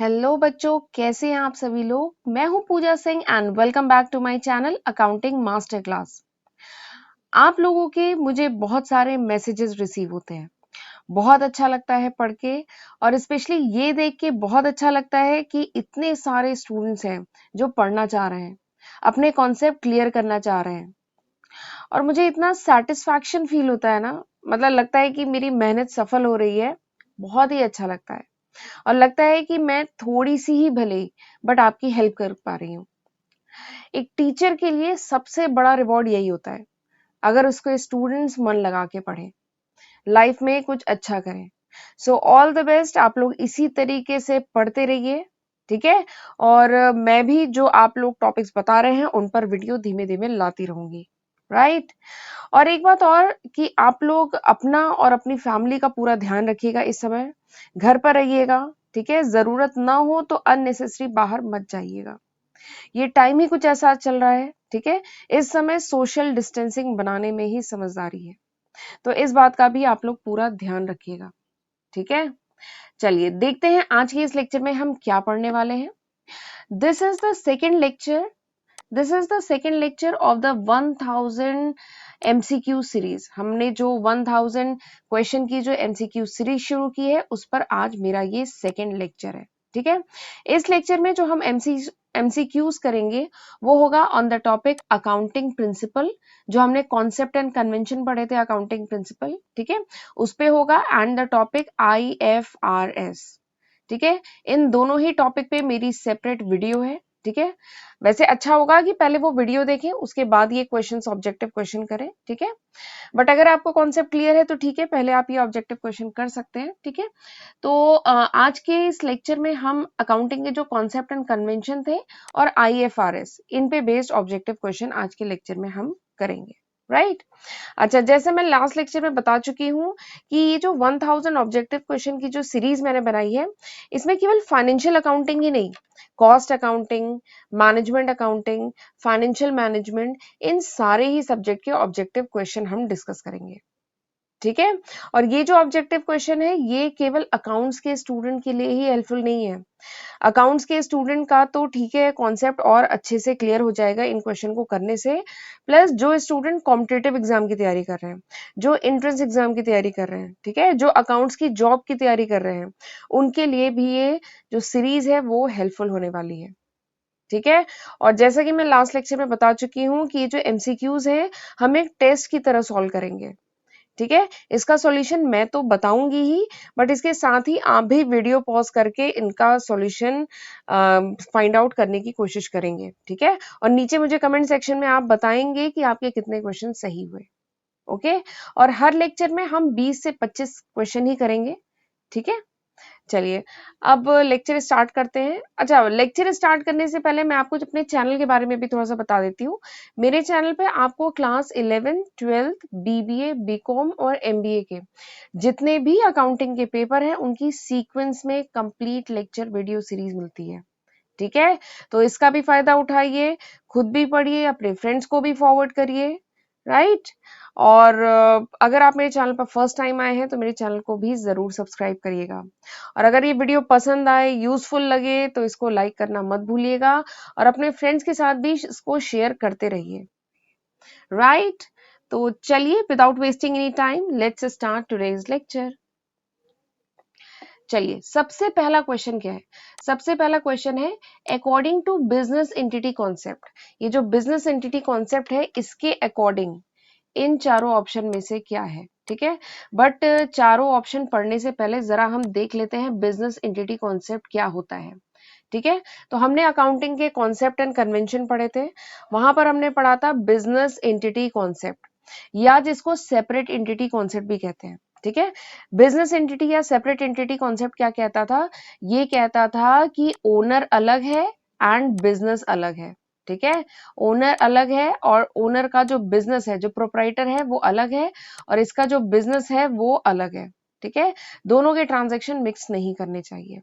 Hello बच्चों, कैसे हैं आप सभी लोग। मैं हूं Pooja Singh and welcome back to my channel accounting master class. आप लोगों के मुझे बहुत सारे मैसेजेस रिसीव होते हैं। बहुत अच्छा लगता है पढ़ के, और स्पेशली ये देख के बहुत अच्छा लगता है कि इतने सारे स्टूडेंट्स हैं जो पढ़ना चाह रहे हैं, अपने कॉन्सेप्ट क्लियर करना चाह रहे हैं। और मुझे इतना सेटिस्फैक्शन फील होता है ना, मतलब लगता है कि मेरी मेहनत सफल हो रही है। बहुत ही अच्छा लगता है और लगता है कि मैं थोड़ी सी ही भले बट आपकी हेल्प कर पा रही हूँ। एक टीचर के लिए सबसे बड़ा रिवॉर्ड यही होता है, अगर उसके स्टूडेंट्स मन लगा के पढ़े, लाइफ में कुछ अच्छा करें। सो ऑल द बेस्ट, आप लोग इसी तरीके से पढ़ते रहिए, ठीक है। और मैं भी जो आप लोग टॉपिक्स बता रहे हैं उन पर वीडियो धीमे धीमे लाती रहूंगी, राइट। और एक बात और कि आप लोग अपना और अपनी फैमिली का पूरा ध्यान रखिएगा। इस समय घर पर रहिएगा, ठीक है। जरूरत ना हो तो अननेसेसरी बाहर मत जाइएगा। ये टाइम ही कुछ ऐसा चल रहा है, ठीक है। इस समय सोशल डिस्टेंसिंग बनाने में ही समझदारी है, तो इस बात का भी आप लोग पूरा ध्यान रखिएगा, ठीक है। चलिए देखते हैं आज के इस लेक्चर में हम क्या पढ़ने वाले हैं। This is the second lecture this is the second lecture of the 1000 MCQ series. हमने जो 1000 क्वेश्चन की जो MCQ सीरीज शुरू की है, उस पर आज मेरा ये सेकेंड लेक्चर है, ठीक है। इस लेक्चर में जो हम MCQs करेंगे वो होगा on the topic accounting principle. जो हमने कॉन्सेप्ट एंड कन्वेंशन पढ़े थे अकाउंटिंग प्रिंसिपल, ठीक है, उस पे होगा। एंड द टॉपिक IFRS, ठीक है। इन दोनों ही टॉपिक पे मेरी सेपरेट वीडियो है, ठीक है। वैसे अच्छा होगा कि पहले वो वीडियो देखें, उसके बाद ये क्वेश्चंस ऑब्जेक्टिव क्वेश्चन करें, ठीक है। बट अगर आपको कॉन्सेप्ट क्लियर है तो ठीक है, पहले आप ये ऑब्जेक्टिव क्वेश्चन कर सकते हैं, ठीक है। तो आज के इस लेक्चर में हम अकाउंटिंग के जो कॉन्सेप्ट एंड कन्वेंशन थे और IFRS, इन पे बेस्ड ऑब्जेक्टिव क्वेश्चन आज के लेक्चर में हम करेंगे, राइट। अच्छा, जैसे मैं लास्ट लेक्चर में बता चुकी हूँ कि ये जो 1000 ऑब्जेक्टिव क्वेश्चन की जो सीरीज मैंने बनाई है, इसमें केवल फाइनेंशियल अकाउंटिंग ही नहीं, cost accounting, management accounting, financial management, इन सारे ही सब्जेक्ट के ऑब्जेक्टिव क्वेश्चन हम डिस्कस करेंगे, ठीक है। और ये जो ऑब्जेक्टिव क्वेश्चन है, ये केवल अकाउंट्स के स्टूडेंट के लिए ही हेल्पफुल नहीं है। अकाउंट्स के स्टूडेंट का तो ठीक है, कॉन्सेप्ट और अच्छे से क्लियर हो जाएगा इन क्वेश्चन को करने से। प्लस जो स्टूडेंट कॉम्पिटिटिव एग्जाम की तैयारी कर रहे हैं, जो एंट्रेंस एग्जाम की तैयारी कर रहे हैं, ठीक है, जो अकाउंट्स की जॉब की तैयारी कर रहे हैं, उनके लिए भी ये जो सीरीज है वो हेल्पफुल होने वाली है, ठीक है। और जैसा कि मैं लास्ट लेक्चर में बता चुकी हूँ कि ये जो MCQs हैं, हम एक टेस्ट की तरह सॉल्व करेंगे, ठीक है। इसका सॉल्यूशन मैं तो बताऊंगी ही, बट इसके साथ ही आप भी वीडियो पॉज करके इनका सॉल्यूशन फाइंड आउट करने की कोशिश करेंगे, ठीक है। और नीचे मुझे कमेंट सेक्शन में आप बताएंगे कि आपके कितने क्वेश्चन सही हुए, ओके। और हर लेक्चर में हम 20 से 25 क्वेश्चन ही करेंगे, ठीक है। चलिए अब लेक्चर स्टार्ट करते हैं। अच्छा, लेक्चर स्टार्ट करने से पहले मैं आपको अपने चैनल के बारे में भी थोड़ा सा बता देती हूँ। मेरे चैनल पे आपको class 11th 12th BBA BCom और MBA के जितने भी अकाउंटिंग के पेपर हैं, उनकी सीक्वेंस में कंप्लीट लेक्चर वीडियो सीरीज मिलती है, ठीक है। तो इसका भी फायदा उठाइए, खुद भी पढ़िए, अपने फ्रेंड्स को भी फॉरवर्ड करिए, राइट। और अगर आप मेरे चैनल पर फर्स्ट टाइम आए हैं तो मेरे चैनल को भी जरूर सब्सक्राइब करिएगा। और अगर ये वीडियो पसंद आए, यूजफुल लगे, तो इसको लाइक करना मत भूलिएगा और अपने फ्रेंड्स के साथ भी इसको शेयर करते रहिए, राइट। तो चलिए without wasting any time let's start today's lecture. चलिए, सबसे पहला क्वेश्चन क्या है। सबसे पहला क्वेश्चन है according to business entity concept. ये जो बिजनेस एंटिटी कॉन्सेप्ट है, इसके अकॉर्डिंग इन चारों ऑप्शन में से क्या है, ठीक है। बट चारों ऑप्शन पढ़ने से पहले जरा हम देख लेते हैं बिजनेस एंटिटी कॉन्सेप्ट क्या होता है, ठीक है। तो हमने अकाउंटिंग के कॉन्सेप्ट एंड कन्वेंशन पढ़े थे, वहां पर हमने पढ़ा था बिजनेस एंटिटी कॉन्सेप्ट, या जिसको सेपरेट एंटिटी कॉन्सेप्ट भी कहते हैं, ठीक है। बिजनेस एंटिटी या सेपरेट एंटिटी कॉन्सेप्ट क्या कहता था, ये कहता था कि ओनर अलग है एंड बिजनेस अलग है, ठीक है। ओनर अलग है और ओनर का जो बिजनेस है, जो प्रोप्राइटर है, वो अलग है, और इसका जो बिजनेस है वो अलग है, ठीक है। दोनों के ट्रांजैक्शन मिक्स नहीं करने चाहिए,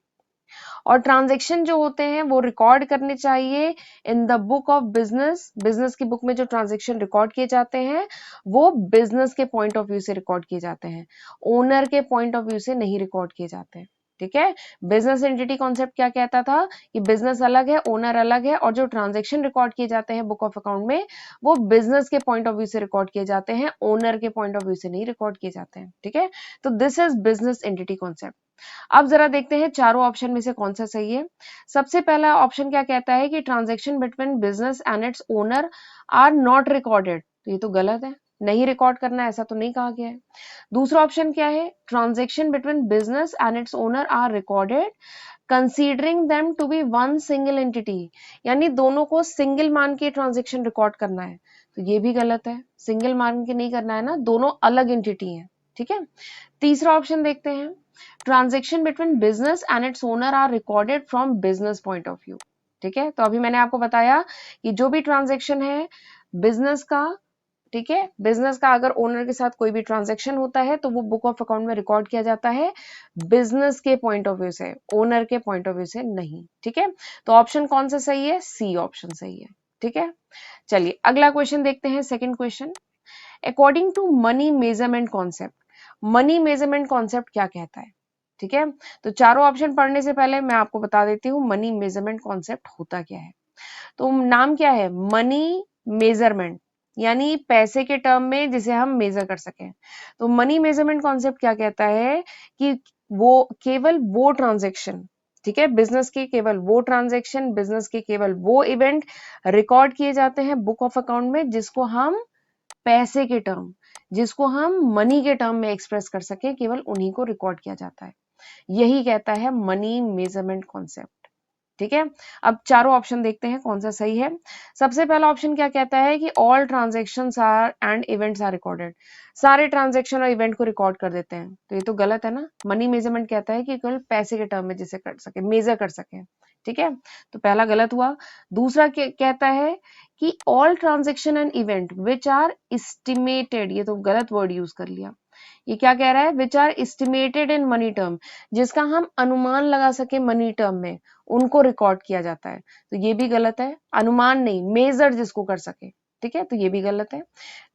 और ट्रांजैक्शन जो होते हैं वो रिकॉर्ड करने चाहिए in the book of business. Business की बुक में जो ट्रांजैक्शन रिकॉर्ड किए जाते हैं, वो बिजनेस के पॉइंट ऑफ व्यू से रिकॉर्ड किए जाते हैं, ओनर के पॉइंट ऑफ व्यू से नहीं रिकॉर्ड किए जाते हैं, ठीक है। बिजनेस एंटिटी कॉन्सेप्ट क्या कहता था कि बिजनेस अलग है, ओनर अलग है, और जो ट्रांजैक्शन रिकॉर्ड किए जाते हैं बुक ऑफ अकाउंट में वो बिजनेस के पॉइंट ऑफ व्यू से रिकॉर्ड किए जाते हैं, ओनर के पॉइंट ऑफ व्यू से नहीं रिकॉर्ड किए जाते हैं। ठीक है, तो this is business entity concept. अब जरा देखते हैं चारों ऑप्शन में से कौन सा सही है। सबसे पहला ऑप्शन क्या कहता है कि transaction between business and its owner are not recorded, तो ये तो गलत है, नहीं रिकॉर्ड करना ऐसा तो नहीं कहा गया है। दूसरा ऑप्शन क्या है, transaction between business and its owner are recorded considering them to be one single entity, यानी दोनों को सिंगल मान के ट्रांजैक्शन रिकॉर्ड करना है, तो ये भी गलत है, सिंगल मान के नहीं करना है ना, दोनों अलग एंटिटी हैं। ठीक है, तीसरा ऑप्शन देखते हैं, transaction between business and its owner are recorded from business point of view. ठीक है, तो अभी मैंने आपको बताया कि जो भी ट्रांजैक्शन है बिजनेस का, ठीक है, बिजनेस का अगर ओनर के साथ कोई भी ट्रांजैक्शन होता है तो वो बुक ऑफ अकाउंट में रिकॉर्ड किया जाता है बिजनेस के पॉइंट ऑफ व्यू से, ओनर के पॉइंट ऑफ व्यू से नहीं। ठीक है, तो ऑप्शन कौन सा सही है, सी ऑप्शन सही है। ठीक है, चलिए अगला क्वेश्चन देखते हैं, second question, according to money measurement concept, money measurement concept क्या कहता है। ठीक है, तो चारों ऑप्शन पढ़ने से पहले मैं आपको बता देती हूँ मनी मेजरमेंट कॉन्सेप्ट होता क्या है। तो नाम क्या है, मनी मेजरमेंट, यानी पैसे के टर्म में जिसे हम मेजर कर सकें। तो मनी मेजरमेंट कॉन्सेप्ट क्या कहता है कि वो केवल वो ट्रांजैक्शन, ठीक है, बिजनेस के केवल वो ट्रांजैक्शन, बिजनेस के केवल वो इवेंट रिकॉर्ड किए जाते हैं बुक ऑफ अकाउंट में जिसको हम पैसे के टर्म, जिसको हम मनी के टर्म में एक्सप्रेस कर सके, केवल उन्हीं को रिकॉर्ड किया जाता है। यही कहता है मनी मेजरमेंट कॉन्सेप्ट। ठीक है, अब चारों ऑप्शन देखते हैं कौन सा सही है। सबसे पहला ऑप्शन क्या कहता है कि all transactions are and events are recorded, सारे ट्रांजैक्शन और इवेंट को रिकॉर्ड कर देते हैं, तो ये तो गलत है ना। मनी मेजरमेंट कहता है कि केवल पैसे के टर्म में जिसे कर सके, मेजर कर सके। ठीक है, तो पहला गलत हुआ। दूसरा कहता है कि all transaction and event which are estimated, ये तो गलत वर्ड यूज कर लिया। ये क्या कह रहा है, which are estimated in money term, जिसका हम अनुमान लगा सके मनी टर्म में, उनको रिकॉर्ड किया जाता है, तो ये भी गलत है, अनुमान नहीं, मेजर जिसको कर सके। ठीक है, तो ये भी गलत है।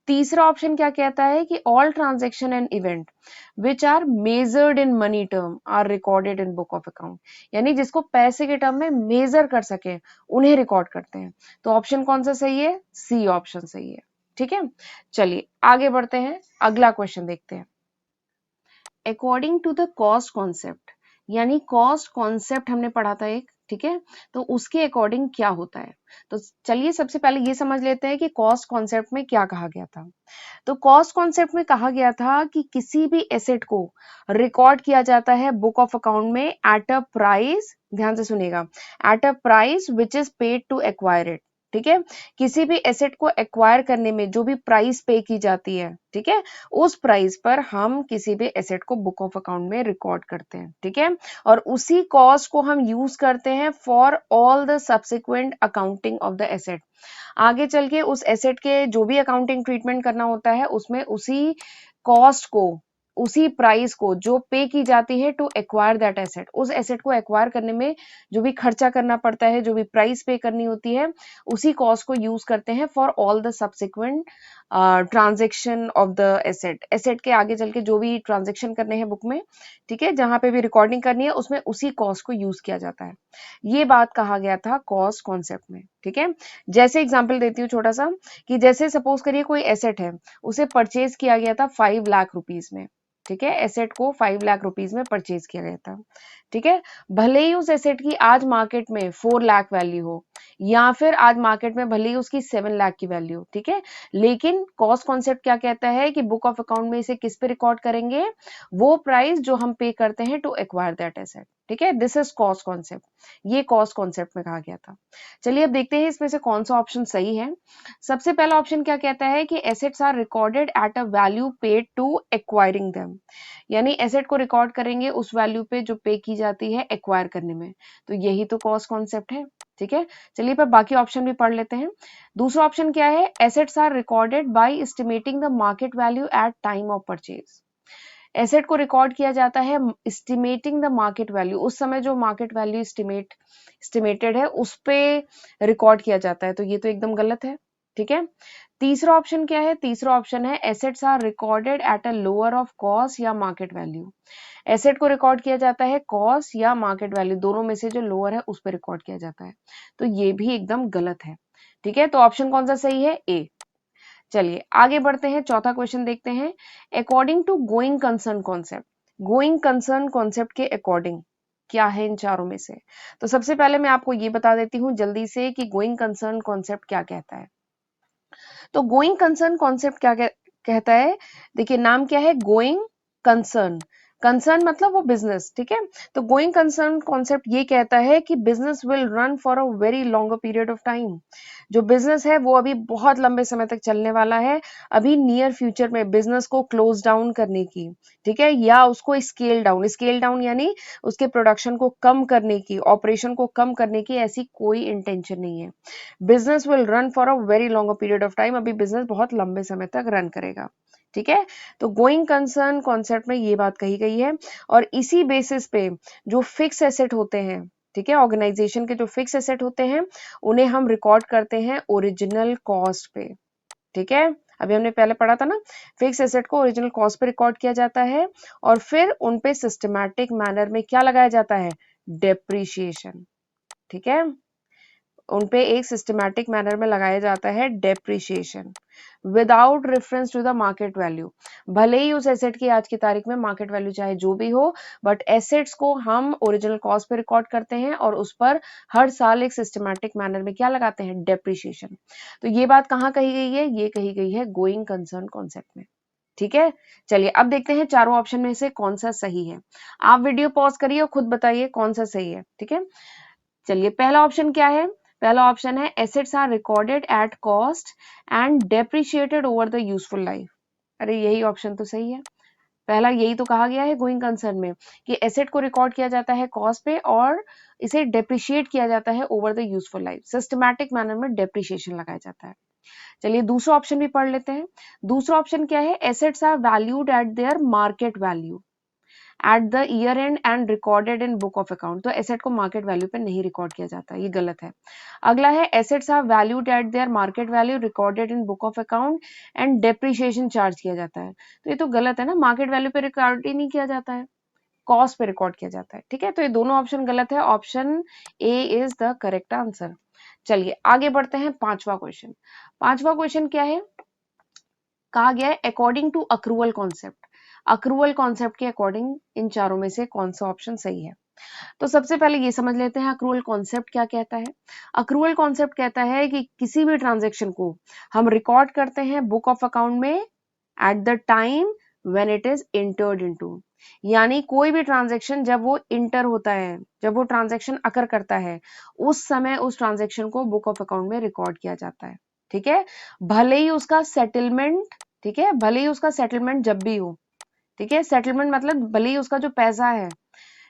तीसरा ऑप्शन क्या कहता है कि all transaction and event which are measured in money term are recorded in book of account, यानी जिसको पैसे के टर्म में मेजर कर सके उन्हें रिकॉर्ड करते हैं। तो ऑप्शन कौन सा सही है, सी ऑप्शन सही है। ठीक है, चलिए आगे बढ़ते हैं, अगला क्वेश्चन देखते हैं। According to the cost concept, यानी कॉस्ट कॉन्सेप्ट हमने पढ़ा था एक, ठीक है, तो उसके अकॉर्डिंग क्या होता है। तो चलिए सबसे पहले ये समझ लेते हैं कि कॉस्ट कॉन्सेप्ट में क्या कहा गया था। तो कॉस्ट कॉन्सेप्ट में कहा गया था कि किसी भी एसेट को रिकॉर्ड किया जाता है बुक ऑफ अकाउंट में एट अ प्राइस, ध्यान से सुनिएगा, at a price which is paid to acquire it. ठीक है, किसी भी एसेट को एक्वायर करने में जो भी प्राइस पे की जाती है, ठीक है, उस प्राइस पर हम किसी भी एसेट को बुक ऑफ अकाउंट में रिकॉर्ड करते हैं। ठीक है, और उसी कॉस्ट को हम यूज करते हैं for all the subsequent accounting of the asset. आगे चल के उस एसेट के जो भी अकाउंटिंग ट्रीटमेंट करना होता है उसमें उसी कॉस्ट को, उसी प्राइस को जो पे की जाती है टू एक्वायर दैट एसेट, उस एसेट को एक्वायर करने में जो भी खर्चा करना पड़ता है, जो भी प्राइस पे करनी होती है, उसी कॉस्ट को यूज करते हैं for all the subsequent transaction of the asset. Asset के आगे चल के जो भी ट्रांजेक्शन करने हैं बुक में, ठीक है, जहां पे भी रिकॉर्डिंग करनी है उसमें उसी कॉस्ट को यूज किया जाता है। ये बात कहा गया था कॉस्ट कॉन्सेप्ट में। ठीक है, जैसे एग्जांपल देती हूँ छोटा सा, कि जैसे सपोज करिए कोई एसेट है, उसे परचेज किया गया था 5 लाख रुपीज में। ठीक है, एसेट को 5 लाख रुपीज में परचेज किया गया था। ठीक है, भले ही उस एसेट की आज मार्केट में 4 लाख वैल्यू हो, या फिर आज मार्केट में भले ही उसकी 7 लाख की वैल्यू हो, ठीक है, लेकिन कॉस्ट कॉन्सेप्ट क्या कहता है कि बुक ऑफ अकाउंट में इसे किस पे रिकॉर्ड करेंगे, वो प्राइस जो हम पे करते हैं टू एक्वायर दैट एसेट। ठीक है, दिस इज कॉस्ट कॉन्सेप्ट, ये कॉस्ट कॉन्सेप्ट में कहा गया था। चलिए अब देखते हैं इसमें से कौन सा ऑप्शन सही है। सबसे पहला ऑप्शन क्या कहता है कि assets are recorded at a value paid to acquiring them, यानी एसेट को रिकॉर्ड करेंगे उस वैल्यू पे जो पे की जाती है एक्वायर करने में, तो यही तो कॉस्ट कॉन्सेप्ट है। ठीक है, चलिए पर बाकी ऑप्शन भी पढ़ लेते हैं। दूसरा ऑप्शन क्या है, assets are recorded by estimating the market value at time of purchase, asset को रिकॉर्ड किया जाता है एस्टिमेटिंग द मार्केट वैल्यू, उस समय जो मार्केट वैल्यू एस्टिमेटेड है उस पे रिकॉर्ड किया जाता है, तो ये तो एकदम गलत है। ठीक है, तीसरा ऑप्शन क्या है? तीसरा ऑप्शन है assets are recorded at a lower of cost या मार्केट वैल्यू। एसेट को रिकॉर्ड किया जाता है कॉस्ट या मार्केट वैल्यू, दोनों में से जो लोअर है उस पर रिकॉर्ड किया जाता है। तो ये भी एकदम गलत है। ठीक है, तो ऑप्शन कौन सा सही है? ए। चलिए आगे बढ़ते हैं, चौथा क्वेश्चन देखते हैं। According to going concern concept, going concern concept के अकॉर्डिंग क्या है इन चारों में से? तो सबसे पहले मैं आपको ये बता देती हूँ जल्दी से कि गोइंग कंसर्न कॉन्सेप्ट क्या कहता है। तो गोइंग कंसर्न कॉन्सेप्ट क्या कहता है? देखिए नाम क्या है? Going concern. कंसर्न मतलब वो बिजनेस, ठीक है। तो गोइंग कंसर्न कॉन्सेप्ट ये कहता है कि business will run for a very longer period of time. जो बिजनेस है वो अभी बहुत लंबे समय तक चलने वाला है, अभी नियर फ्यूचर में बिजनेस को क्लोज डाउन करने की, ठीक है, या उसको स्केल डाउन यानी उसके प्रोडक्शन को कम करने की, ऑपरेशन को कम करने की ऐसी कोई इंटेंशन नहीं है। Business will run for a very longer period of time, अभी बिजनेस बहुत लंबे समय तक रन करेगा। ठीक है, तो गोइंग कंसर्न कॉन्सेप्ट में ये बात कही गई है। और इसी बेसिस पे जो फिक्स एसेट होते हैं, ठीक है, ऑर्गेनाइजेशन के जो फिक्स एसेट होते हैं उन्हें हम रिकॉर्ड करते हैं ओरिजिनल कॉस्ट पे। ठीक है, अभी हमने पहले पढ़ा था ना, फिक्स एसेट को ओरिजिनल कॉस्ट पे रिकॉर्ड किया जाता है और फिर उन पे सिस्टमैटिक मैनर में क्या लगाया जाता है? डेप्रीशिएशन। ठीक है, उन पे एक सिस्टमैटिक मैनर में लगाया जाता है depreciation without reference to the market value. भले ही उस एसेट की आज की तारीख में मार्केट वैल्यू चाहे जो भी हो, बट एसेट्स को हम ओरिजिनल कॉस्ट पे रिकॉर्ड करते हैं और उस पर हर साल एक सिस्टमैटिक मैनर में क्या लगाते हैं? डेप्रिसिएशन। तो ये बात कहाँ कही गई है? ये कही गई है गोइंग कंसर्न कॉन्सेप्ट में। ठीक है, चलिए अब देखते हैं चारों ऑप्शन में से कौन सा सही है। आप वीडियो पॉज करिए और खुद बताइए कौन सा सही है। ठीक है, चलिए पहला ऑप्शन क्या है? पहला ऑप्शन है assets are recorded at cost and depreciated over the useful life. अरे यही ऑप्शन तो सही है, पहला यही तो कहा गया है गोइंग कंसर्न में कि एसेट को रिकॉर्ड किया जाता है कॉस्ट पे और इसे डेप्रिशिएट किया जाता है over the useful life, systematic manner में डेप्रिशिएशन लगाया जाता है। चलिए दूसरा ऑप्शन भी पढ़ लेते हैं। दूसरा ऑप्शन क्या है? Assets are valued at their market value at the year end and recorded in book of account. तो एसेट को मार्केट वैल्यू पे नहीं रिकॉर्ड किया जाता, ये गलत है। अगला है assets are valued at their market value recorded in book of account and depreciation charge किया जाता है। तो ये तो गलत है ना, मार्केट वैल्यू पे रिकॉर्ड ही नहीं किया जाता है, कॉस्ट पे रिकॉर्ड किया जाता है। ठीक है, तो ये दोनों ऑप्शन गलत है, option A is the correct answer. चलिए आगे बढ़ते हैं, पांचवा क्वेश्चन। पांचवा क्वेश्चन क्या है? कहा गया है according to accrual concept. Accrual concept के अकॉर्डिंग इन चारों में से कौन सा ऑप्शन सही है? तो सबसे पहले ये समझ लेते हैं अक्रूवल कॉन्सेप्ट क्या कहता है। अक्रूवल कॉन्सेप्ट कहता है कि किसी भी ट्रांजेक्शन को हम रिकॉर्ड करते हैं बुक ऑफ अकाउंट में eight the time when it is entered into. यानी कोई भी ट्रांजेक्शन जब वो इंटर होता है, जब वो ट्रांजेक्शन अकर करता है, उस समय उस ट्रांजेक्शन को बुक ऑफ अकाउंट में रिकॉर्ड किया जाता है। ठीक है, भले ही उसका सेटलमेंट, ठीक है, भले ही उसका सेटलमेंट जब भी हो, ठीक है, सेटलमेंट मतलब भले ही उसका जो पैसा है,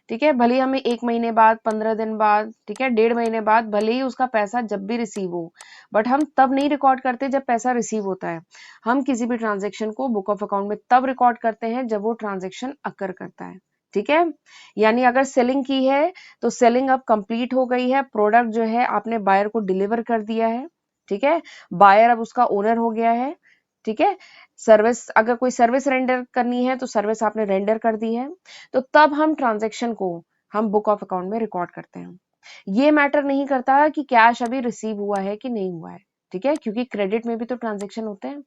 ठीक है, भले ही हमें 1 महीने बाद, 15 दिन बाद, ठीक है, 1.5 महीने बाद, भले ही उसका पैसा जब भी रिसीव हो, बट हम तब नहीं रिकॉर्ड करते जब पैसा रिसीव होता है। हम किसी भी ट्रांजेक्शन को बुक ऑफ अकाउंट में तब रिकॉर्ड करते हैं जब वो ट्रांजेक्शन अकर करता है। ठीक है, यानी अगर सेलिंग की है तो सेलिंग अब कंप्लीट हो गई है, प्रोडक्ट जो है आपने बायर को डिलीवर कर दिया है, ठीक है, बायर अब उसका ओनर हो गया है। ठीक है, सर्विस, अगर कोई सर्विस रेंडर करनी है तो सर्विस आपने रेंडर कर दी है, तो तब हम ट्रांजैक्शन को हम बुक ऑफ अकाउंट में रिकॉर्ड करते हैं। ये मैटर नहीं करता कि कैश अभी रिसीव हुआ है कि नहीं हुआ है, ठीक है, क्योंकि क्रेडिट में भी तो ट्रांजैक्शन होते हैं।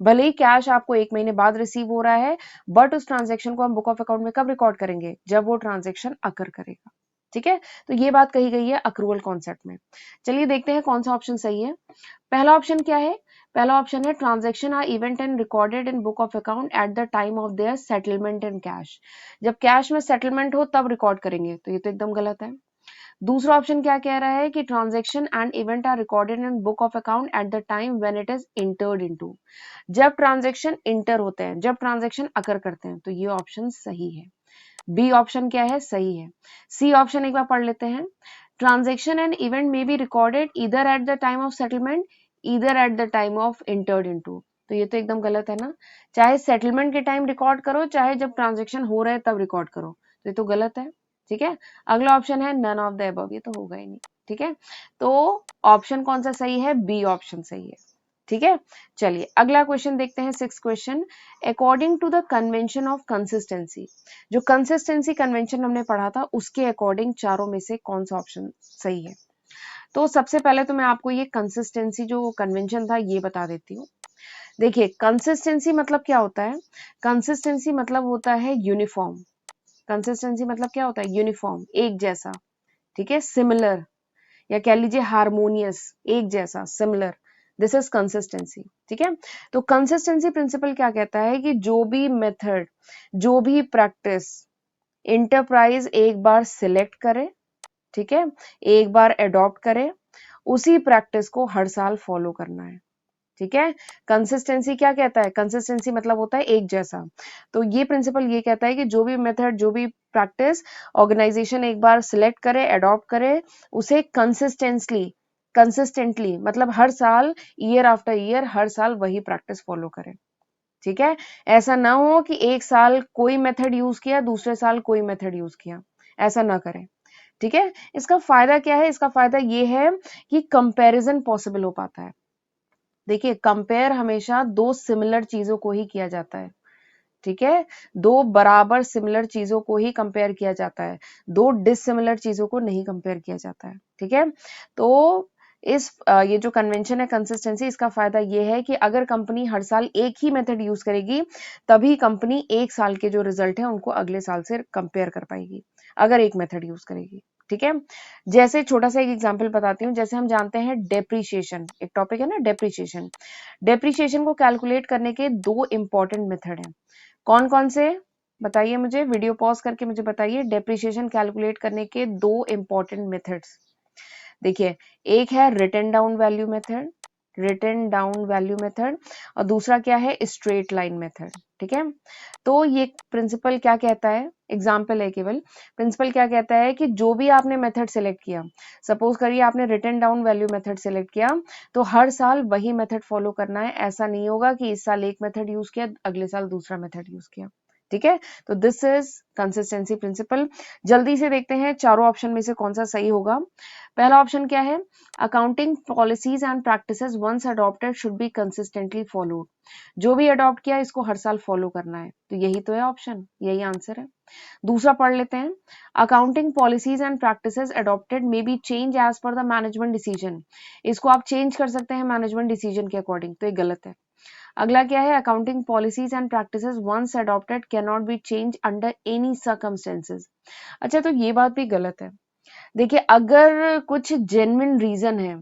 भले ही कैश आपको 1 महीने बाद रिसीव हो रहा है, बट उस ट्रांजैक्शन को हम बुक ऑफ अकाउंट में कब रिकॉर्ड करेंगे? जब वो ट्रांजैक्शन अकर करेगा। ठीक है, तो ये बात कही गई है अक्रूवल कॉन्सेप्ट में। चलिए देखते हैं कौन सा ऑप्शन सही है। पहला ऑप्शन क्या है? पहला ऑप्शन है transaction are event and recorded in book of account at the time of their settlement in cash. जब कैश में सेटलमेंट हो तब रिकॉर्ड करेंगे, तो ये तो एकदम गलत है। दूसरा ऑप्शन क्या कह रहा है कि transaction and event are recorded in book of account at the time when it is entered into. जब ट्रांजैक्शन इंटर होते हैं, जब ट्रांजैक्शन अकर करते हैं, तो ये ऑप्शन सही है। बी ऑप्शन क्या है? सही है। सी ऑप्शन एक बार पढ़ लेते हैं। ट्रांजैक्शन एंड इवेंट में be recorded either eight the time of settlement either eight the time of entered into. तो ये तो एकदम गलत है ना, चाहे सेटलमेंट के टाइम रिकॉर्ड करो चाहे जब ट्रांजैक्शन हो रहा है तब रिकॉर्ड करो, तो ये तो गलत है। ठीक है, अगला ऑप्शन है नन ऑफ द अबव, ये तो होगा ही नहीं। ठीक है, तो ऑप्शन कौन सा सही है? बी ऑप्शन सही है। ठीक है, चलिए अगला क्वेश्चन देखते हैं, 6th question. According to the convention of consistency, जो कंसिस्टेंसी कन्वेंशन हमने पढ़ा था उसके अकॉर्डिंग चारों में से कौन सा ऑप्शन सही है? तो सबसे पहले तो मैं आपको ये कंसिस्टेंसी जो कन्वेंशन था ये बता देती हूँ। देखिए कंसिस्टेंसी मतलब क्या होता है? कंसिस्टेंसी मतलब होता है यूनिफॉर्म। कंसिस्टेंसी मतलब क्या होता है? यूनिफॉर्म, एक जैसा, ठीक है, सिमिलर, या कह लीजिए हार्मोनियस, एक जैसा, सिमिलर, दिस इज कंसिस्टेंसी। ठीक है, तो कंसिस्टेंसी प्रिंसिपल क्या कहता है कि जो भी मेथड, जो भी प्रैक्टिस इंटरप्राइज एक बार सिलेक्ट करे, ठीक है, एक बार अडॉप्ट करे, उसी प्रैक्टिस को हर साल फॉलो करना है। ठीक है, कंसिस्टेंसी क्या कहता है? कंसिस्टेंसी मतलब होता है एक जैसा। तो ये प्रिंसिपल ये कहता है कि जो भी मेथड, जो भी प्रैक्टिस ऑर्गेनाइजेशन एक बार सिलेक्ट करे, अडॉप्ट करे, उसे कंसिस्टेंटली मतलब हर साल, ईयर आफ्टर ईयर, हर साल वही प्रैक्टिस फॉलो करे। ठीक है, ऐसा ना हो कि एक साल कोई मेथड यूज किया, दूसरे साल कोई मेथड यूज किया, ऐसा ना करें। ठीक है, इसका फायदा क्या है? इसका फायदा ये है कि कंपैरिजन पॉसिबल हो पाता है। देखिए कंपेयर हमेशा दो सिमिलर चीजों को ही किया जाता है। ठीक है, दो बराबर सिमिलर चीजों को ही कंपेयर किया जाता है, दो डिसिमिलर चीजों को नहीं कंपेयर किया जाता है। ठीक है, तो ये जो कन्वेंशन है कंसिस्टेंसी, इसका फायदा ये है कि अगर कंपनी हर साल एक ही मेथड यूज करेगी, तभी कंपनी एक साल के जो रिजल्ट है उनको अगले साल से कंपेयर कर पाएगी, अगर एक मेथड यूज करेगी। ठीक है, जैसे छोटा सा एक एग्जांपल बताती हूँ। जैसे हम जानते हैं डेप्रीशिएशन, एक टॉपिक है ना डेप्रीशिएशन। डेप्रीशिएशन को कैलकुलेट करने के दो इंपॉर्टेंट मेथड हैं। कौन कौन से? बताइए मुझे, वीडियो पॉज करके मुझे बताइए डेप्रीशिएशन कैलकुलेट करने के दो इंपॉर्टेंट मेथड्स। देखिए, एक है written down value method, written down value method, और दूसरा क्या है? Straight line method. ठीक है, तो ये प्रिंसिपल क्या कहता है? एग्जाम्पल है केवल। प्रिंसिपल क्या कहता है कि जो भी आपने मेथड सेलेक्ट किया, सपोज करिए आपने written down value method select किया, तो हर साल वही मेथड फॉलो करना है। ऐसा नहीं होगा कि इस साल एक मेथड यूज किया, अगले साल दूसरा मेथड यूज किया। ठीक है, तो दिस इज कंसिस्टेंसी प्रिंसिपल। जल्दी से देखते हैं चारों ऑप्शन में से कौन सा सही होगा। पहला ऑप्शन क्या है? Accounting policies and practices once adopted should be consistently followed. जो भी अडॉप्ट किया इसको हर साल फॉलो करना है, तो यही तो है ऑप्शन, यही आंसर है। दूसरा पढ़ लेते हैं। Accounting policies and practices adopted may be change as per the management decision. इसको आप चेंज कर सकते हैं मैनेजमेंट डिसीजन के अकॉर्डिंग, तो ये गलत है। अगला क्या है? Accounting policies and practices once adopted can not be change under any circumstances. अच्छा, तो ये बात भी गलत है। देखिए अगर कुछ जेन्युइन रीजन है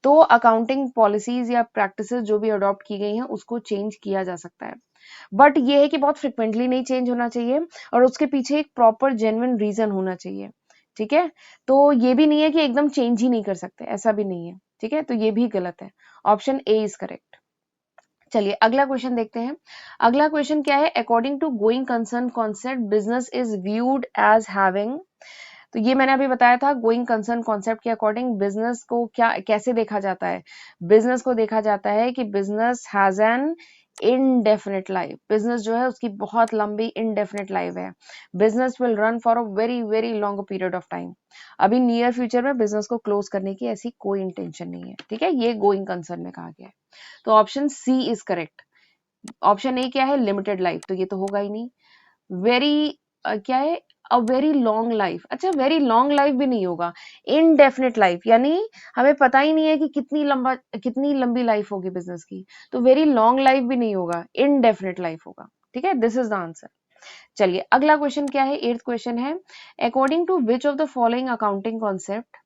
तो अकाउंटिंग पॉलिसीज या प्रैक्टिसेस जो भी अडॉप्ट की गई हैं उसको चेंज किया जा सकता है, बट ये है कि बहुत फ्रिक्वेंटली नहीं चेंज होना चाहिए और उसके पीछे एक प्रॉपर जेन्युइन रीजन होना चाहिए। ठीक है, तो ये भी नहीं है कि एकदम चेंज ही नहीं कर सकते, ऐसा भी नहीं है। ठीक है, तो ये भी गलत है। Option A is correct. चलिए अगला क्वेश्चन देखते हैं। अगला क्वेश्चन क्या है? According to going concern concept business is viewed as having. तो ये मैंने अभी बताया था, गोइंग कंसर्न कॉन्सेप्ट के अकॉर्डिंग बिजनेस को क्या कैसे देखा जाता है? बिजनेस को देखा जाता है कि business has an indefinite life. Business जो है उसकी बहुत लंबी इनडेफिनेट लाइफ है। Business will run for a very very long period of time. अभी नियर फ्यूचर में बिजनेस को क्लोज करने की ऐसी कोई इंटेंशन नहीं है। ठीक है, ये गोइंग कंसर्न में कहा गया है, तो option C is correct. Option A क्या है? लिमिटेड लाइफ, तो ये तो होगा ही नहीं। वेरी क्या है? A very long life. अच्छा, वेरी लॉन्ग लाइफ भी नहीं होगा। इनडेफिनेट लाइफ यानी हमें पता ही नहीं है कि कितनी लंबी लाइफ होगी बिजनेस की, तो वेरी लॉन्ग लाइफ भी नहीं होगा, इनडेफिनेट लाइफ होगा। ठीक है, दिस इज द आंसर। चलिए अगला क्वेश्चन क्या है? 8th क्वेश्चन है। According to which of the following accounting concept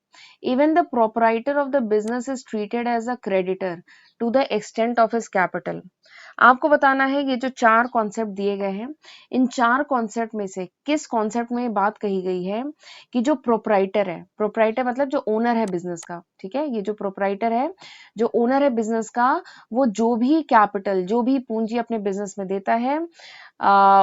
even the proprietor of the business is treated as a creditor to the extent of his capital। आपको बताना है ये जो चार कॉन्सेप्ट दिए गए हैं, इन चार कॉन्सेप्ट में से किस कॉन्सेप्ट में बात कही गई है कि जो प्रोप्राइटर है, प्रोप्राइटर मतलब जो ओनर है बिजनेस का, ठीक है, ये जो प्रोप्राइटर है, जो ओनर है बिजनेस का, वो जो भी कैपिटल, जो भी पूंजी अपने बिजनेस में देता है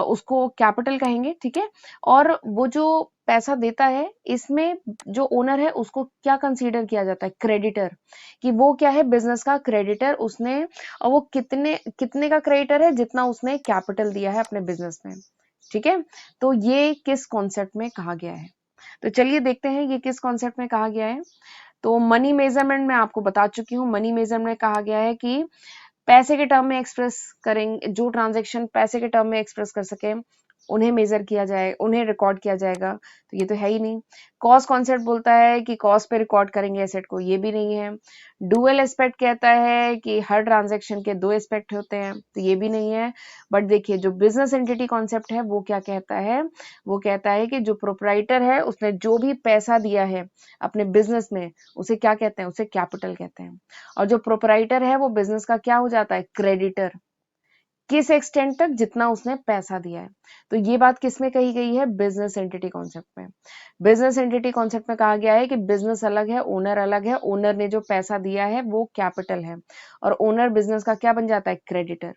उसको कैपिटल कहेंगे। ठीक है, और वो जो पैसा देता है इसमें जो ओनर है उसको क्या कंसीडर किया जाता है? क्रेडिटर, कि वो क्या है? बिजनेस का क्रेडिटर उसने, और वो कितने कितने का क्रेडिटर है? जितना उसने कैपिटल दिया है अपने बिजनेस में। ठीक है, तो ये किस कॉन्सेप्ट में कहा गया है? तो चलिए देखते हैं ये किस कॉन्सेप्ट में कहा गया है। तो मनी मेजरमेंट में आपको बता चुकी हूँ, मनी मेजरमेंट में कहा गया है कि पैसे के टर्म में एक्सप्रेस करेंगे, जो ट्रांजैक्शन पैसे के टर्म में एक्सप्रेस कर सके उन्हें मेजर किया जाए, उन्हें रिकॉर्ड किया जाएगा, तो ये तो है ही नहीं। कॉस्ट कॉन्सेप्ट बोलता है कि कॉस्ट पे रिकॉर्ड करेंगे एसेट को, ये भी नहीं है। डुअल एस्पेक्ट कहता है कि हर ट्रांजैक्शन के दो एस्पेक्ट होते हैं, तो ये भी नहीं है। बट देखिए जो बिजनेस एंटिटी कॉन्सेप्ट है वो क्या कहता है, वो कहता है कि जो प्रोपराइटर है उसने जो भी पैसा दिया है अपने बिजनेस में, उसे क्या कहते हैं, उसे कैपिटल कहते हैं। और जो प्रोपराइटर है वो बिजनेस का क्या हो जाता है, क्रेडिटर, किस एक्सटेंट तक, जितना उसने पैसा दिया है। तो ये बात किस में कही गई है, बिजनेस एंटिटी कॉन्सेप्ट में। बिजनेस एंटिटी कॉन्सेप्ट में कहा गया है कि बिजनेस अलग है, ओनर अलग है, ओनर ने जो पैसा दिया है वो कैपिटल है और ओनर बिजनेस का क्या बन जाता है, क्रेडिटर।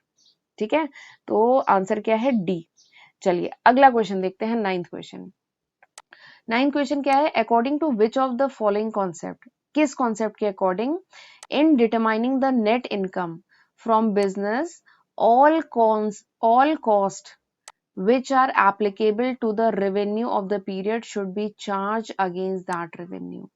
ठीक है, तो आंसर क्या है, डी। चलिए अगला क्वेश्चन देखते हैं, नाइन्थ क्वेश्चन। नाइन्थ क्वेश्चन क्या है, according to which of the following concept, किस कॉन्सेप्ट के according, in determining the net income from business all cost which are applicable to the revenue of the period should be charged against that revenue।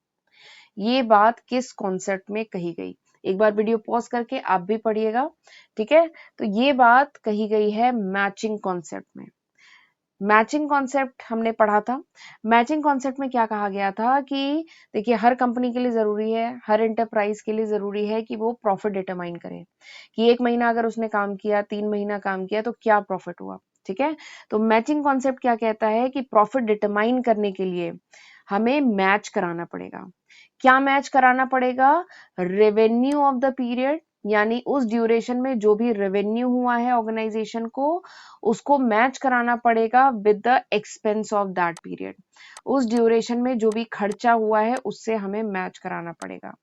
ये बात किस concept में कही गई, एक बार video pause करके आप भी पढ़िएगा। ठीक है, तो ये बात कही गई है मैचिंग कॉन्सेप्ट में। मैचिंग कॉन्सेप्ट हमने पढ़ा था। मैचिंग कॉन्सेप्ट में क्या कहा गया था कि देखिए हर कंपनी के लिए जरूरी है, हर एंटरप्राइज के लिए जरूरी है कि वो प्रॉफिट डिटरमाइन करे, कि 1 महीना अगर उसने काम किया, 3 महीना काम किया, तो क्या प्रॉफिट हुआ। ठीक है, तो मैचिंग कॉन्सेप्ट क्या कहता है कि प्रॉफिट डिटरमाइन करने के लिए हमें मैच कराना पड़ेगा। क्या मैच कराना पड़ेगा, रेवेन्यू ऑफ द पीरियड, यानी उस ड्यूरेशन में जो भी रेवेन्यू हुआ है ऑर्गेनाइजेशन को, उसको मैच कराना पड़ेगा with the expense of that period. उस ड्यूरेशन में जो भी खर्चा हुआ है उससे हमें मैच कराना पड़ेगा,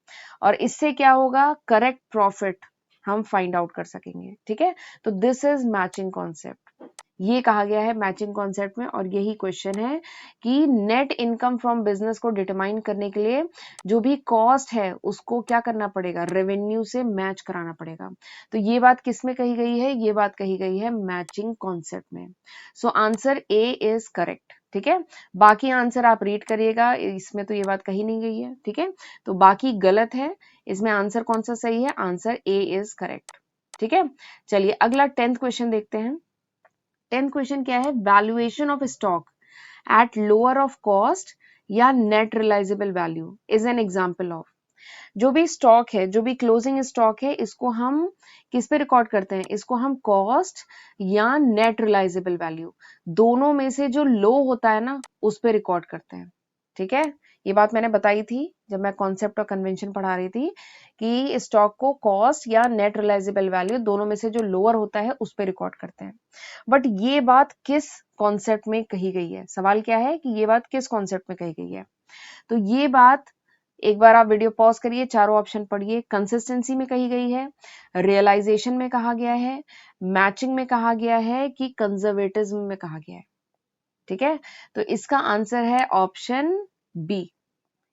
और इससे क्या होगा, करेक्ट प्रॉफिट हम फाइंड आउट कर सकेंगे। ठीक है, तो दिस इज मैचिंग कॉन्सेप्ट, ये कहा गया है मैचिंग कॉन्सेप्ट में। और यही क्वेश्चन है कि नेट इनकम फ्रॉम बिजनेस को डिटरमाइन करने के लिए जो भी कॉस्ट है उसको क्या करना पड़ेगा, रेवेन्यू से मैच कराना पड़ेगा। तो ये बात किस में कही गई है, ये बात कही गई है मैचिंग कॉन्सेप्ट में। So answer A is correct. ठीक है, बाकी आंसर आप रीड करिएगा, इसमें तो ये बात कही नहीं गई है। ठीक है, तो बाकी गलत है, इसमें आंसर कौन सा सही है, आंसर ए इज करेक्ट। ठीक है, चलिए अगला 10th क्वेश्चन देखते हैं। 10th क्वेश्चन क्या है, valuation of stock at lower of cost या net realisable value is an example of. जो भी स्टॉक है, जो भी क्लोजिंग स्टॉक है, इसको हम किस पे रिकॉर्ड करते हैं, इसको हम कॉस्ट या नेट रियलाइजेबल वैल्यू, दोनों में से जो लो होता है ना उस पे रिकॉर्ड करते हैं। ठीक है, ये बात मैंने बताई थी जब मैं कॉन्सेप्ट और कन्वेंशन पढ़ा रही थी कि स्टॉक को कॉस्ट या नेट रियलाइजेबल वैल्यू दोनों में से जो लोअर होता है उस पे रिकॉर्ड करते हैं। बट ये बात किस कॉन्सेप्ट में कही गई है, सवाल क्या है कि ये बात किस कॉन्सेप्ट में कही गई है। तो ये बात एक बार आप वीडियो पॉज करिए, चारों ऑप्शन पढ़िए। कंसिस्टेंसी में कही गई है, रियलाइजेशन में कहा गया है, मैचिंग में कहा गया है, कि कंजर्वेटिज्म में कहा गया है। ठीक है, तो इसका आंसर है ऑप्शन बी।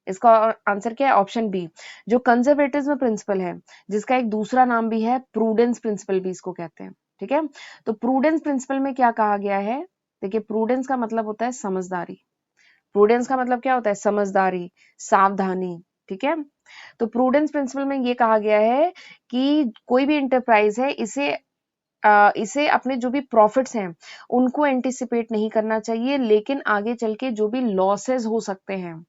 इसका आंसर क्या है, ऑप्शन बी। जो कंजर्वेटिज्म प्रिंसिपल है, जिसका एक दूसरा नाम भी है प्रूडेंस प्रिंसिपल भी इसको कहते हैं। ठीक है, तो प्रूडेंस प्रिंसिपल में क्या कहा गया है, देखिए प्रूडेंस का मतलब होता है समझदारी। प्रूडेंस का मतलब क्या होता है, समझदारी, सावधानी। ठीक है, तो प्रूडेंस प्रिंसिपल में ये कहा गया है कि कोई भी इंटरप्राइज है, इसे अपने जो भी प्रॉफिट्स हैं उनको एंटिसिपेट नहीं करना चाहिए, लेकिन आगे चल के जो भी लॉसेस हो सकते हैं,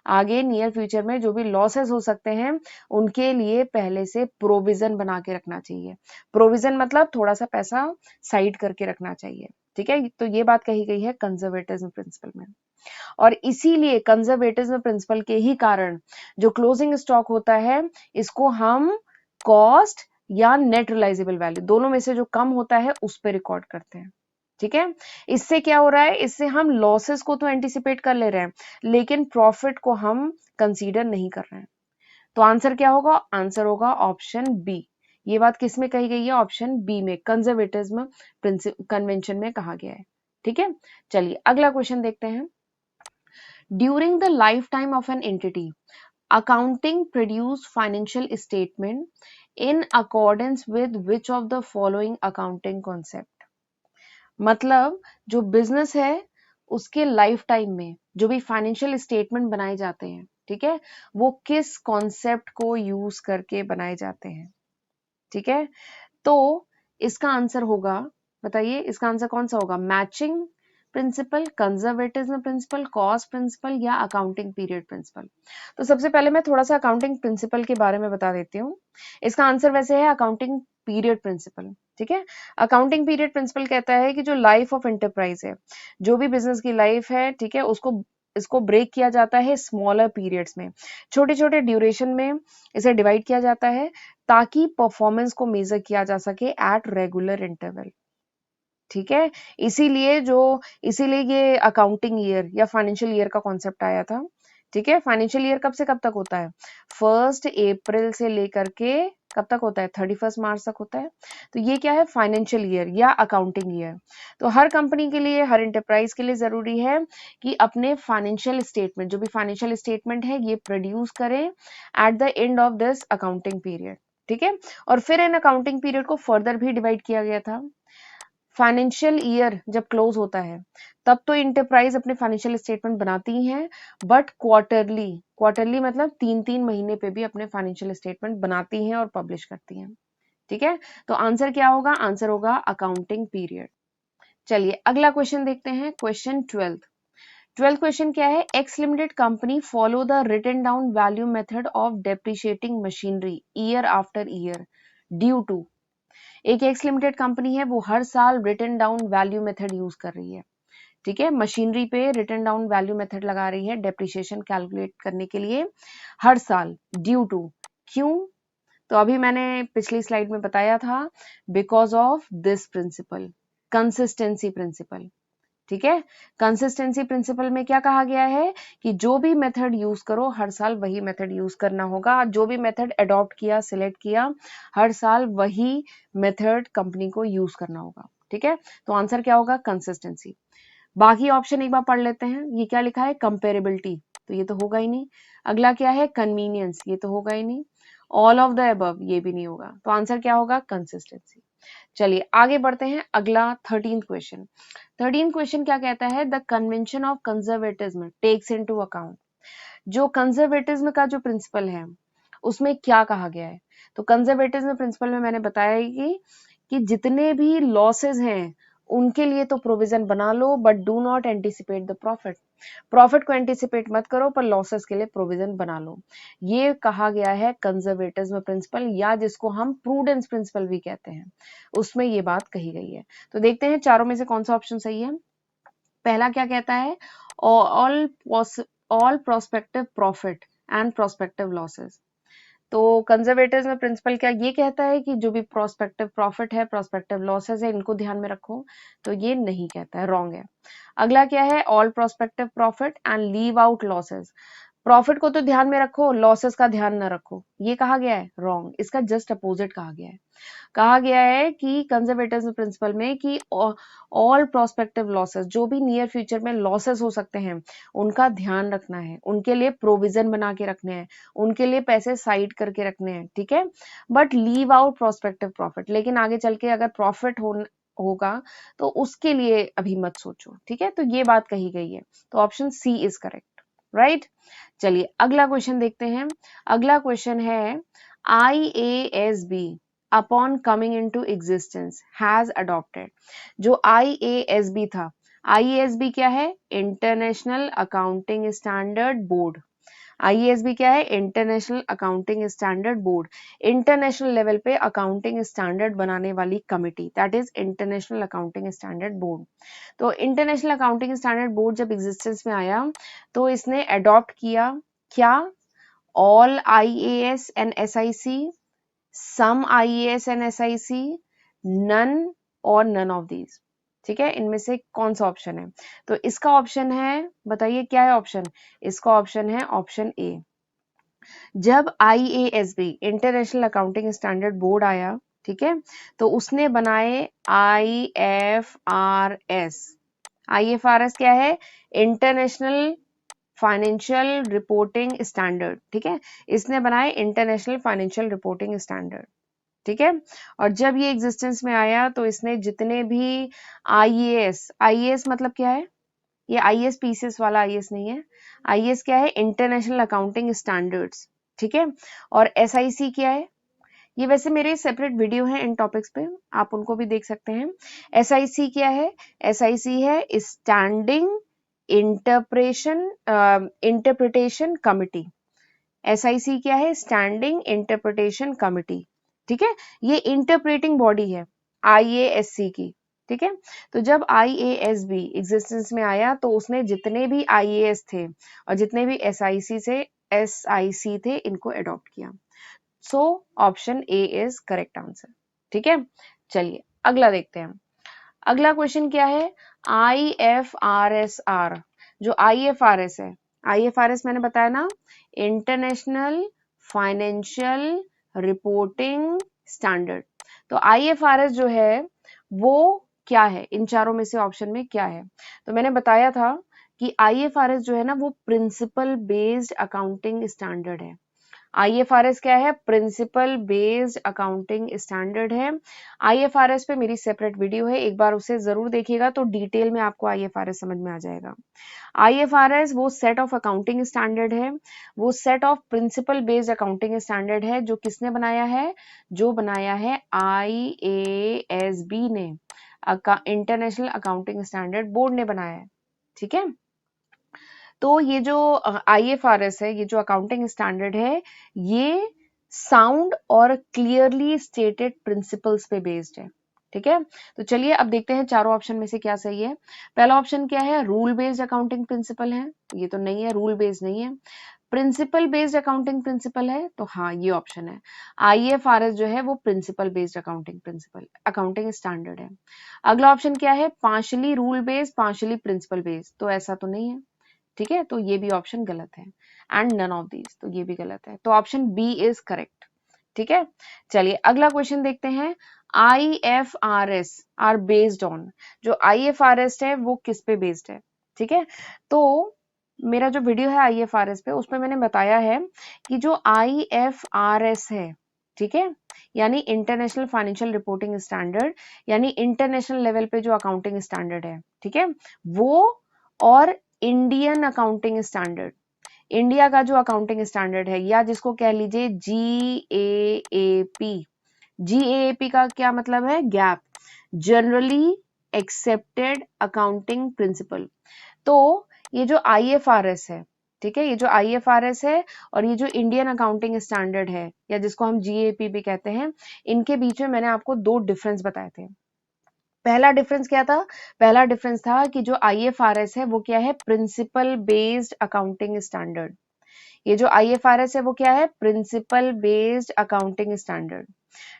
आगे नियर फ्यूचर में जो भी लॉसेस हो सकते हैं, उनके लिए पहले से प्रोविजन बना के रखना चाहिए। प्रोविजन मतलब थोड़ा सा पैसा साइड करके रखना चाहिए। ठीक है, तो ये बात कही गई है कंजर्वेटिज्म प्रिंसिपल में। और इसीलिए कंजर्वेटिज्म प्रिंसिपल के ही कारण जो क्लोजिंग स्टॉक होता है, इसको हम कॉस्ट या नेट रियलाइजेबल वैल्यू दोनों में से जो कम होता है उस पर रिकॉर्ड करते हैं। ठीक है, इससे क्या हो रहा है, इससे हम लॉसेस को तो एंटिसिपेट कर ले रहे हैं, लेकिन प्रॉफिट को हम कंसीडर नहीं कर रहे हैं। तो आंसर क्या होगा, आंसर होगा ऑप्शन बी। ये बात किस में कही गई है, ऑप्शन बी में, कंजर्वेटिज्म कन्वेंशन में कहा गया है। ठीक है, चलिए अगला क्वेश्चन देखते हैं। During the lifetime of an entity, accounting produce financial statement in accordance with which of the following accounting concept। मतलब जो बिजनेस है उसके लाइफ टाइम में जो भी फाइनेंशियल स्टेटमेंट बनाए जाते हैं, ठीक है, वो किस कॉन्सेप्ट को यूज करके बनाए जाते हैं। ठीक है, तो इसका आंसर होगा, बताइए इसका आंसर कौन सा होगा? Matching principle, conservatism principle, cost principle या अकाउंटिंग पीरियड प्रिंसिपल। तो सबसे पहले मैं थोड़ा सा अकाउंटिंग प्रिंसिपल के बारे में बता देती हूँ। इसका आंसर वैसे है अकाउंटिंग पीरियड प्रिंसिपल। ठीक है, अकाउंटिंग पीरियड प्रिंसिपल कहता है कि जो लाइफ ऑफ एंटरप्राइज है, जो भी बिजनेस की लाइफ है, ठीक है, उसको इसको ब्रेक किया जाता है स्मॉलर पीरियड्स में, छोटे छोटे ड्यूरेशन में इसे डिवाइड किया जाता है ताकि परफॉर्मेंस को मेजर किया जा सके एट रेगुलर इंटरवल। ठीक है, इसीलिए ये अकाउंटिंग ईयर या फाइनेंशियल ईयर का कॉन्सेप्ट आया था। ठीक है, फाइनेंशियल ईयर कब से कब तक होता है? 1 अप्रैल से लेकर के कब तक होता है? 31 मार्च तक होता है। तो ये क्या है? फाइनेंशियल ईयर या अकाउंटिंग ईयर। तो हर कंपनी के लिए, हर एंटरप्राइज के लिए जरूरी है कि अपने फाइनेंशियल स्टेटमेंट, जो भी फाइनेंशियल स्टेटमेंट है, ये प्रोड्यूस करें at the end of this accounting period. ठीक है, और फिर इन अकाउंटिंग पीरियड को फर्दर भी डिवाइड किया गया था। फाइनेंशियल ईयर जब क्लोज होता है तब तो इंटरप्राइज अपने फाइनेंशियल स्टेटमेंट बनाती हैं, बट क्वार्टरली, क्वार्टरली मतलब 3-3 महीने पे भी अपने फाइनेंशियल स्टेटमेंट बनाती हैं और पब्लिश करती हैं। ठीक है, तो आंसर क्या होगा? आंसर होगा अकाउंटिंग पीरियड। चलिए अगला क्वेश्चन देखते हैं, क्वेश्चन 12th क्वेश्चन क्या है? X limited company follow the written down value method of depreciating machinery year after year due to. एक एक्स लिमिटेड कंपनी है, वो हर साल written down value method use कर रही है। ठीक है, मशीनरी पे रिटन डाउन वैल्यू मेथड लगा रही है डेप्रिसिएशन कैलकुलेट करने के लिए हर साल। ड्यू टू, क्यों? तो अभी मैंने पिछली स्लाइड में बताया था, because of this principle, consistency principle. ठीक है, कंसिस्टेंसी प्रिंसिपल में क्या कहा गया है कि जो भी मेथड यूज करो हर साल वही मेथड यूज करना होगा, जो भी मेथड अडॉप्ट किया, सिलेक्ट किया, हर साल वही मेथड कंपनी को यूज करना होगा। ठीक है, तो आंसर क्या होगा? कंसिस्टेंसी। बाकी ऑप्शन एक बार पढ़ लेते हैं। ये क्या लिखा है? कंपेरेबिलिटी, तो ये तो होगा ही नहीं। अगला क्या है? कन्वीनियंस, ये तो होगा ही नहीं। ऑल ऑफ द अबव, ये भी नहीं होगा। तो आंसर क्या होगा? कंसिस्टेंसी। चलिए आगे बढ़ते हैं, अगला 13th क्वेश्चन। 13th क्वेश्चन क्या कहता है? The convention of conservatism takes into account. जो कंजर्वेटिज्म का जो प्रिंसिपल है उसमें क्या कहा गया है? तो कंजर्वेटिज्म प्रिंसिपल में मैंने बताया कि जितने भी लॉसेस हैं उनके लिए तो प्रोविजन बना लो, but do not anticipate the profit. Profit को एंटिसिपेट मत करो, पर लॉसेस के लिए प्रोविजन बना लो। ये कहा गया है कंजर्वेटिज्म प्रिंसिपल, या जिसको हम प्रूडेंस प्रिंसिपल भी कहते हैं, उसमें ये बात कही गई है। तो देखते हैं चारों में से कौन सा ऑप्शन सही है। पहला क्या कहता है? All all prospective profit and prospective losses. तो कंजर्वेटिव में प्रिंसिपल क्या ये कहता है कि जो भी प्रोस्पेक्टिव प्रॉफिट है, प्रोस्पेक्टिव लॉसेस है, इनको ध्यान में रखो? तो ये नहीं कहता है, रॉन्ग है। अगला क्या है? All prospective profit and leave out losses. Profit को तो ध्यान में रखो, लॉसेस का ध्यान न रखो, ये कहा गया है, रॉन्ग। इसका जस्ट अपोजिट कहा गया है। कहा गया है कि कंजर्वेटिज्म प्रिंसिपल में कि ऑल प्रोस्पेक्टिव लॉसेस, जो भी नियर फ्यूचर में लॉसेस हो सकते हैं, उनका ध्यान रखना है, उनके लिए प्रोविजन बना के रखने हैं, उनके लिए पैसे साइड करके रखने हैं। ठीक है, but leave out prospective profit, लेकिन आगे चल के अगर प्रॉफिट होगा तो उसके लिए अभी मत सोचो। ठीक है, तो ये बात कही गई है। तो option C is correct, right. चलिए अगला क्वेश्चन देखते हैं। अगला क्वेश्चन है, IASB upon coming into existence has adopted. जो IASB था, IASB क्या है? International accounting standard board. IASB क्या है? International accounting standard board. International level पे अकाउंटिंग स्टैंडर्ड बनाने वाली committee, that is international accounting standard board. तो इंटरनेशनल अकाउंटिंग स्टैंडर्ड बोर्ड जब एग्जिस्टेंस में आया तो इसने अडॉप्ट किया क्या? All IAS and SIC, some IAS and SIC, none और नन ऑफ दीज। ठीक है, इनमें से कौन सा ऑप्शन है? तो इसका ऑप्शन है, बताइए क्या है ऑप्शन? इसका ऑप्शन है ऑप्शन ए। जब IASB international accounting standard board आया, ठीक है, तो उसने बनाए IFRS। IFRS क्या है? International financial reporting standard. ठीक है, इसने बनाए इंटरनेशनल फाइनेंशियल रिपोर्टिंग स्टैंडर्ड। ठीक है, और जब ये एग्जिस्टेंस में आया तो इसने जितने भी IAS, IAS मतलब क्या है? ये आईएएस पीसीएस वाला आईएएस नहीं है। आईएएस क्या है? इंटरनेशनल अकाउंटिंग स्टैंडर्ड्स, ठीक है। और एसआईसी क्या है? ये वैसे मेरे सेपरेट वीडियो हैं इन टॉपिक्स पे, आप उनको भी देख सकते हैं। एसआईसी क्या है? एसआईसी है स्टैंडिंग इंटरप्रिटेशन कमिटी। एसआईसी क्या है? स्टैंडिंग इंटरप्रिटेशन कमिटी, ठीक है। ये इंटरप्रेटिंग बॉडी है आईएएससी की, ठीक है। तो जब आईएएसबी एग्जिस्टेंस में आया तो उसने जितने भी आईएएस थे और जितने भी एसआईसी थे इनको अडॉप्ट किया। So option A is correct answer, ठीक है। चलिए अगला देखते हैं। अगला क्वेश्चन क्या है? आईएफआरएसआर। जो आईएफआरएस है, आईएफआरएस मैंने बताया ना, इंटरनेशनल फाइनेंशियल रिपोर्टिंग स्टैंडर्ड। तो आईएफआरएस जो है वो क्या है? इन चारों में से ऑप्शन में क्या है? तो मैंने बताया था कि आईएफआरएस जो है ना वो प्रिंसिपल बेस्ड अकाउंटिंग स्टैंडर्ड है। आईएफआरएस क्या है? प्रिंसिपल बेस्ड अकाउंटिंग स्टैंडर्ड है। आईएफआरएस पे मेरी सेपरेट वीडियो है, एक बार उसे जरूर देखिएगा तो डिटेल में आपको आईएफआरएस समझ में आ जाएगा। आईएफआरएस वो सेट ऑफ अकाउंटिंग स्टैंडर्ड है, वो set of principle based accounting standard है जो किसने बनाया है? जो बनाया है आईएएसबी ने, इंटरनेशनल अकाउंटिंग स्टैंडर्ड बोर्ड ने बनाया है, ठीक है। तो ये जो आईएफआरएस है, ये जो अकाउंटिंग स्टैंडर्ड है, ये साउंड और क्लियरली स्टेटेड प्रिंसिपल्स पे बेस्ड है, ठीक है। तो चलिए अब देखते हैं चारों ऑप्शन में से क्या सही है। पहला ऑप्शन क्या है? रूल बेस्ड अकाउंटिंग प्रिंसिपल है, ये तो नहीं है, रूल बेस्ड नहीं है। प्रिंसिपल बेस्ड अकाउंटिंग प्रिंसिपल है, तो हाँ ये ऑप्शन है। आईएफआरएस जो है वो प्रिंसिपल बेस्ड अकाउंटिंग स्टैंडर्ड है। अगला ऑप्शन क्या है? Partially rule based partially principle based, तो ऐसा तो नहीं है, ठीक है। तो ये भी ऑप्शन गलत है, एंड नन ऑफ दीज, तो ये भी गलत है। तो ऑप्शन बी इज करेक्ट, ठीक है। चलिए अगला क्वेश्चन देखते हैं। IFRS are based on. जो आईएफआरएस है वो किस पे बेस्ड है, ठीक है। तो मेरा जो वीडियो है आईएफआरएस पे, उसमें मैंने बताया है कि जो आईएफआरएस है, ठीक है, यानी इंटरनेशनल फाइनेंशियल रिपोर्टिंग स्टैंडर्ड, यानी इंटरनेशनल लेवल पे जो अकाउंटिंग स्टैंडर्ड है, ठीक है, वो और इंडियन अकाउंटिंग स्टैंडर्ड, इंडिया का जो अकाउंटिंग स्टैंडर्ड है, या जिसको कह लीजिए जीएएपी। जीएएपी का क्या मतलब है? Gap, generally accepted accounting principle. तो ये जो आईएफआरएस है, ठीक है, ये जो आईएफआरएस है और ये जो इंडियन अकाउंटिंग स्टैंडर्ड है, या जिसको हम जीएपी भी कहते हैं, इनके बीच में मैंने आपको दो डिफरेंस बताए थे। पहला डिफरेंस क्या था? पहला डिफरेंस था कि जो आईएफआरएस है वो क्या है? Principle based accounting standard. ये जो आईएफआरएस है वो क्या है? Principle based accounting standard.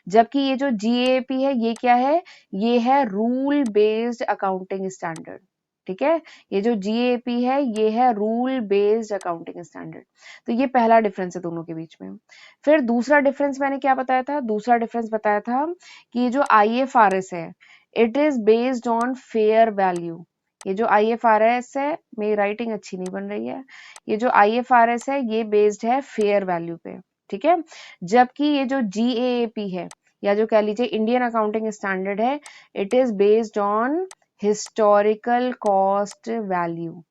जबकि ये जो जीएपी है ये क्या है? ये है रूल बेस्ड अकाउंटिंग स्टैंडर्ड, ठीक है। ये जो जीएपी है ये है रूल बेस्ड अकाउंटिंग स्टैंडर्ड। तो ये पहला डिफरेंस है दोनों के बीच में। फिर दूसरा डिफरेंस मैंने क्या बताया था? दूसरा डिफरेंस बताया था कि ये जो आईएफआरएस है it is based on fair value. ये जो आईएफआरएस है, मेरी राइटिंग अच्छी नहीं बन रही है, ये जो आईएफआरएस है ये बेस्ड है फेयर वैल्यू पे, ठीक है। जबकि ये जो जीएएपी है, या जो कह लीजिए इंडियन अकाउंटिंग स्टैंडर्ड है, it is based on historical cost value,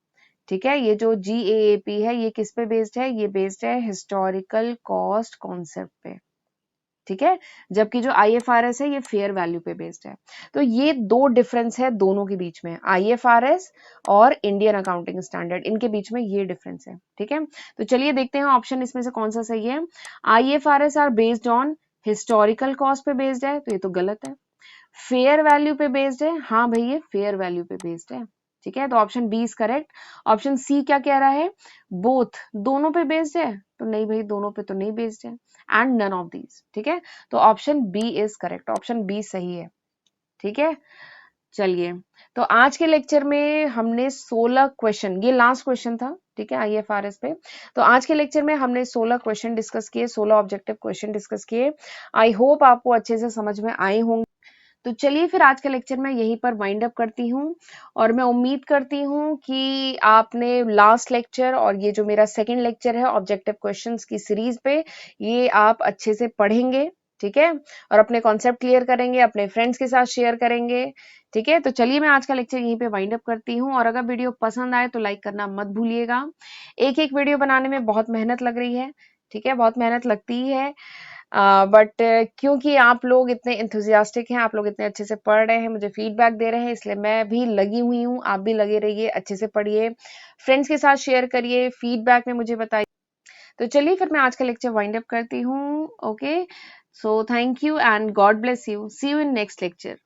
ठीक है। ये जो जीएएपी है ये किस पे बेस्ड है? ये बेस्ड है हिस्टोरिकल कॉस्ट कॉन्सेप्ट पे, ठीक है। जबकि जो आईएफआरएस है ये फेयर वैल्यू पे बेस्ड है। तो ये दो डिफरेंस है दोनों के बीच में, आईएफआरएस और इंडियन अकाउंटिंग स्टैंडर्ड, इनके बीच में ये डिफरेंस है, ठीक है। तो चलिए देखते हैं ऑप्शन इसमें से कौन सा सही है। IFRS are based on historical cost पे बेस्ड है, तो ये तो गलत है। फेयर वैल्यू पे बेस्ड है, हाँ भैया फेयर वैल्यू पे बेस्ड है, ठीक है। तो option B is correct. Option C क्या कह रहा है? बोथ, दोनों पे बेस्ड है, तो नहीं भाई दोनों पे तो नहीं बेस्ड है, एंड नन ऑफ दीज, ठीक है। तो option B is correct, option B सही है, ठीक है। चलिए, तो आज के लेक्चर में हमने 16 क्वेश्चन, ये लास्ट क्वेश्चन था, ठीक है, आईएफआरएस पे। तो आज के लेक्चर में हमने 16 क्वेश्चन डिस्कस किए, 16 ऑब्जेक्टिव क्वेश्चन डिस्कस किए। आई होप आपको अच्छे से समझ में आए होंगे। तो चलिए फिर आज का लेक्चर मैं यहीं पर वाइंड अप करती हूँ, और मैं उम्मीद करती हूँ कि आपने लास्ट लेक्चर और ये जो मेरा सेकंड लेक्चर है ऑब्जेक्टिव क्वेश्चंस की सीरीज पे, ये आप अच्छे से पढ़ेंगे, ठीक है? और अपने कॉन्सेप्ट क्लियर करेंगे, अपने फ्रेंड्स के साथ शेयर करेंगे, ठीक है? तो चलिए मैं आज का लेक्चर यहीं पे वाइंड अप करती हूँ और अगर वीडियो पसंद आए तो लाइक करना मत भूलिएगा। एक-एक वीडियो बनाने में बहुत मेहनत लग रही है, ठीक है? बहुत मेहनत लगती ही है। बट क्योंकि आप लोग इतने एंथुसियास्टिक हैं, आप लोग इतने अच्छे से पढ़ रहे हैं, मुझे फीडबैक दे रहे हैं, इसलिए मैं भी लगी हुई हूँ, आप भी लगे रहिए, अच्छे से पढ़िए, फ्रेंड्स के साथ शेयर करिए, फीडबैक में मुझे बताइए। तो चलिए फिर मैं आज का लेक्चर वाइंड अप करती हूँ। Okay, so thank you and God bless you. See you in next lecture.